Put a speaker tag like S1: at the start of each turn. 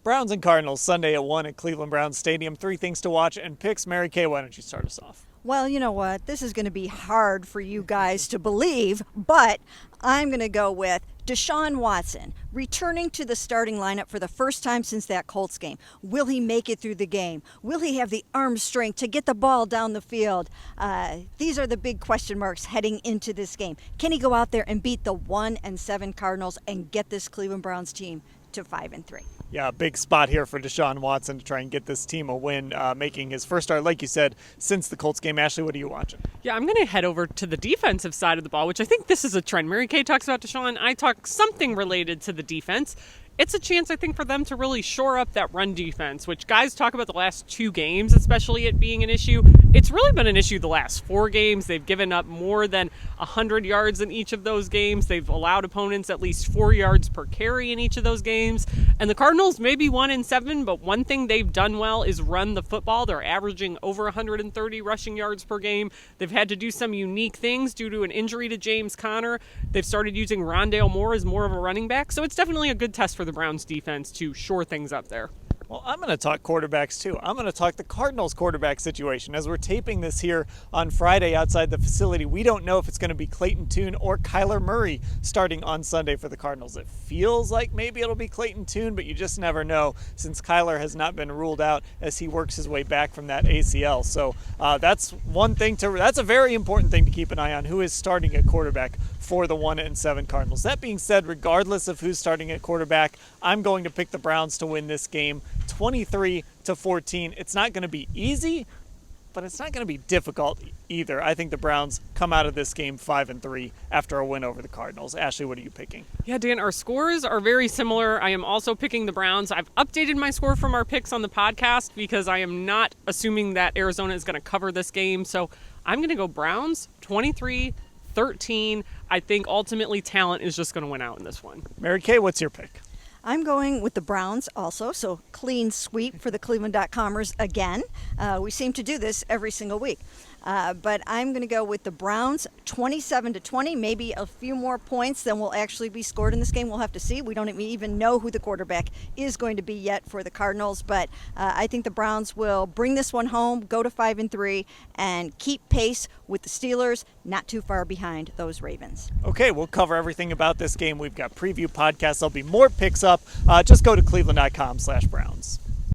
S1: Browns and Cardinals, Sunday at 1 at Cleveland Browns Stadium. 3 things to watch and picks. Mary Kay, why don't you start us off?
S2: Well, you know what? This is going to be hard for you guys to believe, but I'm going to go with Deshaun Watson returning to the starting lineup for the first time since that Colts game. Will he make it through the game? Will he have the arm strength to get the ball down the field? These are the big question marks heading into this game. Can he go out there and beat the 1-7 Cardinals and get this Cleveland Browns team to 5-3?
S1: Yeah, big spot here for Deshaun Watson to try and get this team a win, making his first start, like you said, since the Colts game. Ashley, what are you watching?
S3: Yeah, I'm going to head over to the defensive side of the ball, which I think this is a trend. Mary Kay talks about Deshaun. I talk something related to the defense. It's a chance, I think, for them to really shore up that run defense, which guys talk about the last 2 games, especially it being an issue. It's really been an issue the last 4 games. They've given up more than 100 yards in each of those games. They've allowed opponents at least 4 yards per carry in each of those games. And the Cardinals may be 1-7, but one thing they've done well is run the football. They're averaging over 130 rushing yards per game. They've had to do some unique things due to an injury to James Conner. They've started using Rondale Moore as more of a running back. So it's definitely a good test for the Browns defense to shore things up there.
S1: Well, I'm going to talk quarterbacks too. I'm going to talk the Cardinals quarterback situation. As we're taping this here on Friday outside the facility, we don't know if it's going to be Clayton Tune or Kyler Murray starting on Sunday for the Cardinals. It feels like maybe it'll be Clayton Tune, but you just never know since Kyler has not been ruled out as he works his way back from that ACL. So that's a very important thing to keep an eye on, who is starting at quarterback for the 1-7 Cardinals. That being said, regardless of who's starting at quarterback, I'm going to pick the Browns to win this game 23-14. It's not going to be easy, but it's not going to be difficult either. I think the Browns come out of this game 5-3 after a win over the Cardinals. Ashley, what are you picking?
S3: Yeah, Dan, our scores are very similar. I am also picking the Browns. I've updated my score from our picks on the podcast because I am not assuming that Arizona is going to cover this game. So I'm going to go Browns 23-13. I think ultimately talent is just going to win out in this one.
S1: Mary Kay, what's your pick?
S2: I'm going with the Browns also, so clean sweep for the cleveland.comers again. We seem to do this every single week. But I'm going to go with the Browns 27-20, maybe a few more points than will actually be scored in this game. We'll have to see. We don't even know who the quarterback is going to be yet for the Cardinals, but I think the Browns will bring this one home, go to 5-3, and keep pace with the Steelers, not too far behind those Ravens.
S1: Okay, we'll cover everything about this game. We've got preview podcasts. There'll be more picks up. Just go to cleveland.com/Browns.